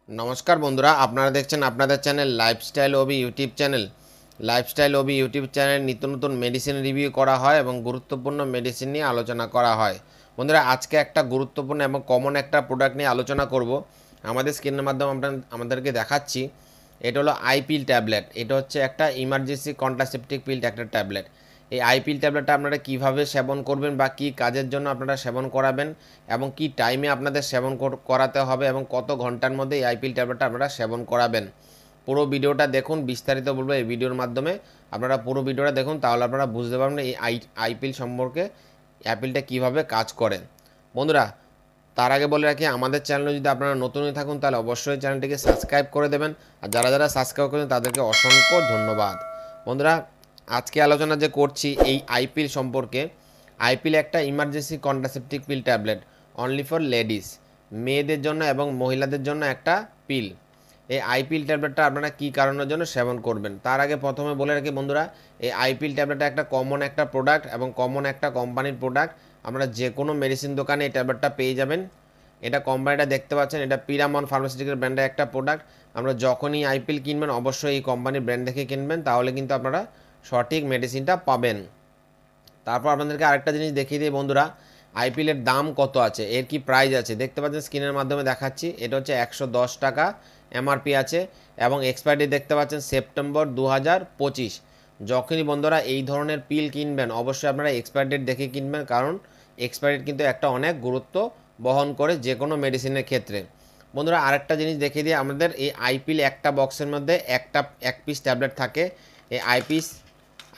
নমস্কার বন্ধুরা, আপনারা দেখছেন আপনাদের channel lifestyle OB YouTube channel. Lifestyle OB YouTube channel নিত্য নতুন মেডিসিন রিভিউ করা হয় এবং গুরুত্বপূর্ণ মেডিসিন নিয়ে আলোচনা করা হয়। বন্ধুরা, আজকে একটা গুরুত্বপূর্ণ এবং কমন একটা প্রোডাক্ট নিয়ে আলোচনা করব। আমাদের স্ক্রিনের মাধ্যমে আমরা আমাদেরকে দেখাচ্ছি। এটা হলো আইপিল ট্যাবলেট। এটা হচ্ছে একটা ইমার্জেন্সি কন্ট্রাসেপটিভ পিল, একটা ট্যাবলেট। এই আইপিল ট্যাবলেটটা আপনারা কিভাবে সেবন করবেন বা কী কাজের জন্য আপনারা সেবন করাবেন এবং কি টাইমে আপনাদের সেবন করাতে হবে এবং কত ঘন্টার মধ্যে এই আইপিল ট্যাবলেটটা আপনারা সেবন করাবেন, পুরো ভিডিওটা দেখুন। বিস্তারিত বলবো এই ভিডিওর মাধ্যমে। আপনারা পুরো ভিডিওটা দেখুন, তাহলে আপনারা বুঝতে পারবেন এই আইপিল সম্পর্কে, অ্যাপিলটা কীভাবে কাজ করে। বন্ধুরা, তার আগে বলে রাখি, আমাদের চ্যানেলে যদি আপনারা নতুন হয়ে থাকুন তাহলে অবশ্যই চ্যানেলটিকে সাবস্ক্রাইব করে দেবেন, আর যারা যারা সাবস্ক্রাইব করেন তাদেরকে অসংখ্য ধন্যবাদ। বন্ধুরা, আজকে আলোচনা যে করছি এই আইপিল সম্পর্কে। আইপিল একটা emergency contraceptive pill tablet, only for ladies, মেয়েদের জন্য এবং মহিলাদের জন্য একটা পিল। এই আইপিল ট্যাবলেটটা আপনারা কী কারণের জন্য সেবন করবেন, তার আগে প্রথমে বলে রাখি বন্ধুরা, এই আইপিল ট্যাবলেটটা একটা কমন একটা প্রোডাক্ট এবং কমন একটা কোম্পানির প্রোডাক্ট। আপনারা যে কোনো মেডিসিন দোকানে এই ট্যাবলেটটা পেয়ে যাবেন। এটা কোম্পানিটা দেখতে পাচ্ছেন, এটা পিরামন ফার্মাসিউটিক্যাল ব্র্যান্ডের একটা প্রোডাক্ট। আমরা যখনই আইপিল কিনবেন অবশ্যই এই কোম্পানির ব্র্যান্ড দেখে কিনবেন, তাহলে কিন্তু আপনারা সঠিক মেডিসিনটা পাবেন। তারপর আপনাদেরকে আরেকটা জিনিস দেখিয়ে দিই বন্ধুরা, আইপিএলের দাম কত আছে, এর কি প্রাইস আছে। দেখতে পাচ্ছেন স্ক্রিনের মাধ্যমে দেখাচ্ছি, এটা হচ্ছে 110 টাকা এমআরপি আছে এবং এক্সপায়ারি দেখতে পাচ্ছেন সেপ্টেম্বর 2025। যখনই বন্ধুরা এই ধরনের পিল কিনবেন অবশ্যই আপনারা এক্সপায়ারি ডেট দেখে কিনবেন, কারণ এক্সপায়ারি ডেট কিন্তু একটা অনেক গুরুত্ব বহন করে যে কোনো মেডিসিনের ক্ষেত্রে। বন্ধুরা, আরেকটা জিনিস দেখিয়ে দিই, আমাদের এই আইপিএল একটা বক্সের মধ্যে এক পিস ট্যাবলেট থাকে। এই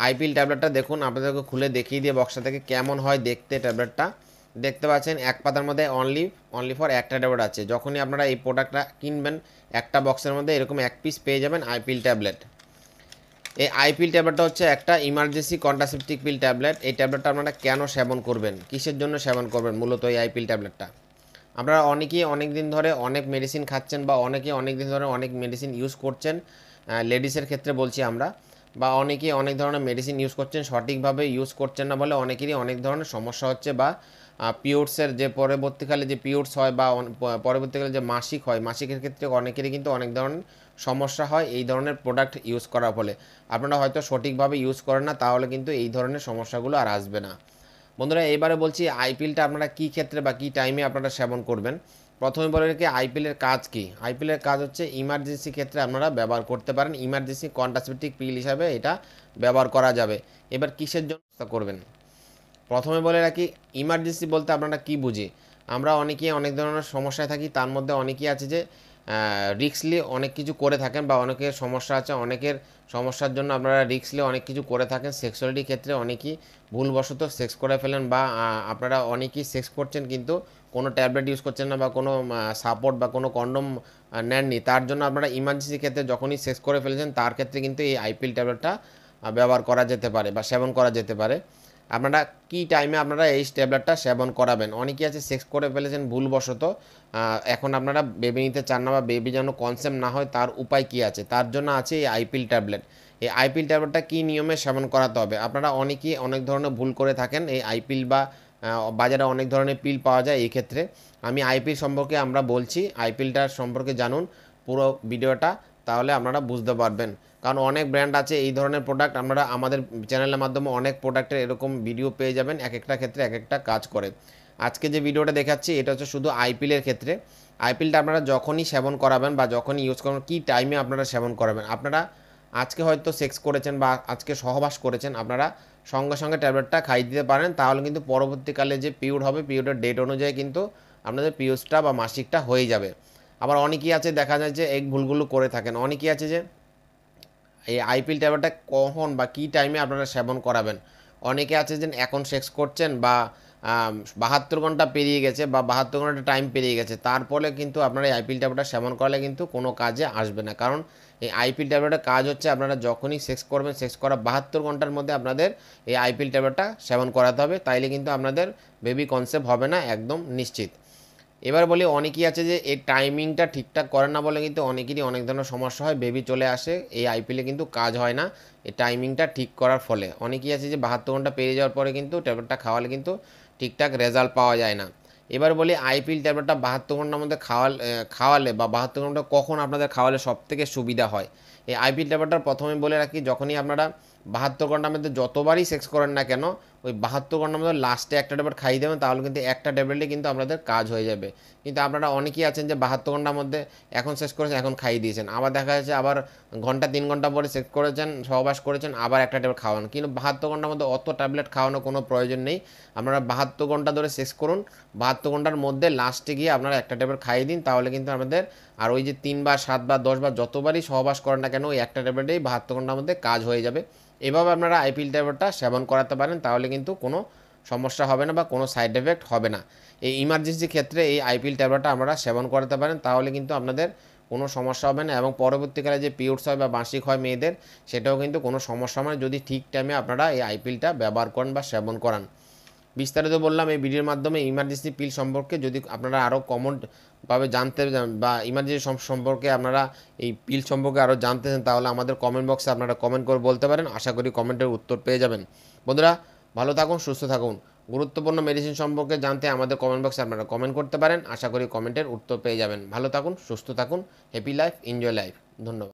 আইপিল ট্যাবলেটটা দেখুন, আপনাদেরকে খুলে দেখিয়ে দিয়ে বক্সটা থেকে কেমন হয় দেখতে। ট্যাবলেটটা দেখতে পাচ্ছেন এক পাতার মধ্যে অনলি ফর একটা ট্যাবলেট আছে। যখনই আপনারা এই প্রোডাক্টটা কিনবেন একটা বক্সের মধ্যে এরকম এক পিস পেয়ে যাবেন আইপিল ট্যাবলেট। এই আইপিল ট্যাবলেটটা হচ্ছে একটা ইমার্জেন্সি কন্ট্রাসেপটিভ পিল ট্যাবলেট। এই ট্যাবলেটটা আপনারা কেন সেবন করবেন, কিসের জন্য সেবন করবেন মূলত এই আইপিল ট্যাবলেটটা। আপনারা অনেকেই অনেক দিন ধরে অনেক মেডিসিন খাচ্ছেন বা অনেকেই অনেক দিন ধরে অনেক মেডিসিন ইউজ করছেন, লেডিসের ক্ষেত্রে বলছি আমরা, বা অনেকেই অনেক ধরনের মেডিসিন ইউজ করছেন, সঠিকভাবে ইউজ করছেন না বলে অনেকেরই অনেক ধরনের সমস্যা হচ্ছে, বা পিরিয়ডসের যে পরবর্তীকালে যে পিরিয়ডস হয় বা পরবর্তীকালে যে মাসিক হয়, মাসিকের ক্ষেত্রে অনেকেরই কিন্তু অনেক ধরনের সমস্যা হয় এই ধরনের প্রোডাক্ট ইউজ করার ফলে। আপনারা হয়তো সঠিকভাবে ইউজ করেন না, তাহলে কিন্তু এই ধরনের সমস্যাগুলো আর আসবে না। বন্ধুরা, এবারে বলছি আইপিএলটা আপনারা কী ক্ষেত্রে বা কী টাইমে আপনারা সেবন করবেন। প্রথমে বলে রেখে আইপিএলের কাজ কী। আইপিএলের কাজ হচ্ছে ইমার্জেন্সি ক্ষেত্রে আপনারা ব্যবহার করতে পারেন, ইমার্জেন্সি কন্ট্রাসেপটিভ পিল হিসাবে এটা ব্যবহার করা যাবে। এবার কিসের জন্য করবেন, প্রথমে বলে রাখি ইমার্জেন্সি বলতে আপনারা কি বুঝি। আমরা অনেকেই অনেক ধরনের সমস্যায় থাকি, তার মধ্যে অনেকেই আছে যে রিস্কলি অনেক কিছু করে থাকেন, বা অনেকের সমস্যা আছে, অনেকের সমস্যার জন্য আপনারা রিস্কলি অনেক কিছু করে থাকেন। সেক্সুয়ালিটির ক্ষেত্রে অনেকেই ভুলবশত সেক্স করে ফেলেন, বা আপনারা অনেকেই সেক্স করছেন কিন্তু কোনো ট্যাবলেট ইউজ করছেন না, বা কোনো সাপোর্ট বা কোনো কন্ডম নেননি। তার জন্য আপনারা ইমার্জেন্সি ক্ষেত্রে যখনই সেক্স করে ফেলেছেন তার ক্ষেত্রে কিন্তু এই আইপিএল ট্যাবলেটটা ব্যবহার করা যেতে পারে বা সেবন করা যেতে পারে। আপনারা কী টাইমে আপনারা এই ট্যাবলেটটা সেবন করাবেন। অনেকেই আছে সেক্স করে ফেলেছেন ভুলবশত, এখন আপনারা বেবি নিতে চান না বা বেবি যেন কনসেপ্ট না হয়, তার উপায় কী আছে, তার জন্য আছে এই আইপিল ট্যাবলেট। এই আইপিল ট্যাবলেটটা কী নিয়মে সেবন করাতে হবে। আপনারা অনেকেই অনেক ধরনের ভুল করে থাকেন। এই আইপিল বা বাজারে অনেক ধরনের পিল পাওয়া যায়, এই ক্ষেত্রে আমি আইপিল সম্পর্কে আমরা বলছি, আইপিলটার সম্পর্কে জানুন পুরো ভিডিওটা, তাহলে আপনারা বুঝতে পারবেন। কারণ অনেক ব্র্যান্ড আছে এই ধরনের প্রোডাক্ট, আমরা আমাদের চ্যানেলের মাধ্যমে অনেক প্রোডাক্টের এরকম ভিডিও পেয়ে যাবেন, এক একটা ক্ষেত্রে এক একটা কাজ করে। আজকে যে ভিডিওটা দেখাচ্ছি এটা হচ্ছে শুধু আইপিএলের ক্ষেত্রে। আইপিএলটা আপনারা যখনই সেবন করাবেন বা যখনই ইউজ করবেন, কী টাইমে আপনারা সেবন করাবেন। আপনারা আজকে হয়তো সেক্স করেছেন বা আজকে সহবাস করেছেন, আপনারা সঙ্গে সঙ্গে ট্যাবলেটটা খাইয়ে দিতে পারেন, তাহলে কিন্তু পরবর্তীকালে যে পিরিয়ড হবে পিরিয়ডের ডেট অনুযায়ী কিন্তু আপনাদের পিরিয়ডসটা বা মাসিকটা হয়ে যাবে। আবার অনেকেই আছে দেখা যায় যে এই ভুলগুলো করে থাকেন। অনেকেই আছে যে এই আইপিএল ট্যাবলেটটা কখন বা কী টাইমে আপনারা সেবন করাবেন। অনেকে আছে যে এখন সেক্স করছেন বা 72 ঘন্টা পেরিয়ে গেছে বা 72 ঘন্টা টাইম পেরিয়ে গেছে, তারপরে কিন্তু আপনারা এই আইপিএল ট্যাবলেটটা সেবন করালে কিন্তু কোনো কাজে আসবে না। কারণ এই আইপিএল ট্যাবলেটের কাজ হচ্ছে আপনারা যখনই সেক্স করবেন, সেক্স করা 72 ঘন্টার মধ্যে আপনাদের এই আইপিএল ট্যাবলেটটা সেবন করাতে হবে, তাইলে কিন্তু আপনাদের বেবি কনসেপ্ট হবে না, একদম নিশ্চিত। এবার বলি অনেকেই আছে যে এই টাইমিংটা ঠিকঠাক করে না বলে কিন্তু অনেকেরই অনেক ধরনের সমস্যা হয়, বেবি চলে আসে, এই আইপিএলে কিন্তু কাজ হয় না এই টাইমিংটা ঠিক করার ফলে। অনেকেই আছে যে 72 ঘন্টা পেরিয়ে যাওয়ার পরে কিন্তু ট্যাবলেটটা খাওয়ালে কিন্তু ঠিকঠাক রেজাল্ট পাওয়া যায় না। এবার বলি আইপিল ট্যাবলেটটা 72 ঘন্টার মধ্যে খাওয়ালে বা 72 ঘন্টা কখন আপনাদের খাওয়ালে সবথেকে সুবিধা হয়। এই আইপিল ট্যাবলেটটা প্রথমে বলে রাখি, যখনই আপনারা 72 ঘন্টার মধ্যে যতবারই সেক্স করেন না কেন, ওই 72 ঘন্টার মধ্যে লাস্টে একটা ট্যাবলেট খাইয়ে দেবেন, তাহলে কিন্তু একটা ট্যাবলেটে কিন্তু আপনাদের কাজ হয়ে যাবে। কিন্তু আপনারা অনেকেই আছেন যে 72 ঘন্টার মধ্যে এখন শেষ করেছেন, এখন খাইয়ে দিয়েছেন, আবার দেখা যাচ্ছে আবার 3 ঘন্টা পরে সেক্স করেছেন, সহবাস করেছেন, আবার একটা ট্যাবলেট খাওয়ান। কিন্তু 72 ঘন্টার মধ্যে অত ট্যাবলেট খাওয়ানোর কোনো প্রয়োজন নেই। আপনারা 72 ঘন্টা ধরে সেক্স করুন, 72 ঘন্টার মধ্যে লাস্টে গিয়ে আপনারা একটা ট্যাবলেট খাইয়ে দিন, তাহলে কিন্তু আমাদের আর ওই যে 3 বার 7 বার 10 বার যতবারই সহবাস করেন না কেন, ওই একটা ট্যাবলেটেই 72 ঘন্টার মধ্যে কাজ হয়ে যাবে। এভাবে আপনারা আইপিল ট্যাবলেটটা সেবন করাতে পারেন, তাহলে কিন্তু কোনো সমস্যা হবে না বা কোনো সাইড এফেক্ট হবে না। এই ইমার্জেন্সি ক্ষেত্রে এই আইপিল ট্যাবলেটটা আপনারা সেবন করাতে পারেন, তাহলে কিন্তু আপনাদের কোনো সমস্যা হবে না, এবং পরবর্তীকালে যে পিরিয়ডস হয় বা মাসিক হয় মেয়েদের, সেটাও কিন্তু কোনো সমস্যা হবে না যদি ঠিক টাইমে আপনারা এই আইপিলটা ব্যবহার করেন বা সেবন করান। বিস্তারিত বললাম এই ভিডিওর মাধ্যমে ইমার্জেন্সি পিল সম্পর্কে। যদি আপনারা আরও কমনভাবে জানতে বা ইমার্জেন্সি সম্পর্কে আপনারা এই পিল সম্পর্কে আরও জানতে চান, তাহলে আমাদের কমেন্ট বক্সে আপনারা কমেন্ট করে বলতে পারেন, আশা করি কমেন্টের উত্তর পেয়ে যাবেন। বন্ধুরা, ভালো থাকুন, সুস্থ থাকুন। গুরুত্বপূর্ণ মেডিসিন সম্পর্কে জানতে আমাদের কমেন্ট বক্সে আপনারা কমেন্ট করতে পারেন, আশা করি কমেন্টের উত্তর পেয়ে যাবেন। ভালো থাকুন, সুস্থ থাকুন, হ্যাপি লাইফ, এনজয় লাইফ। ধন্যবাদ।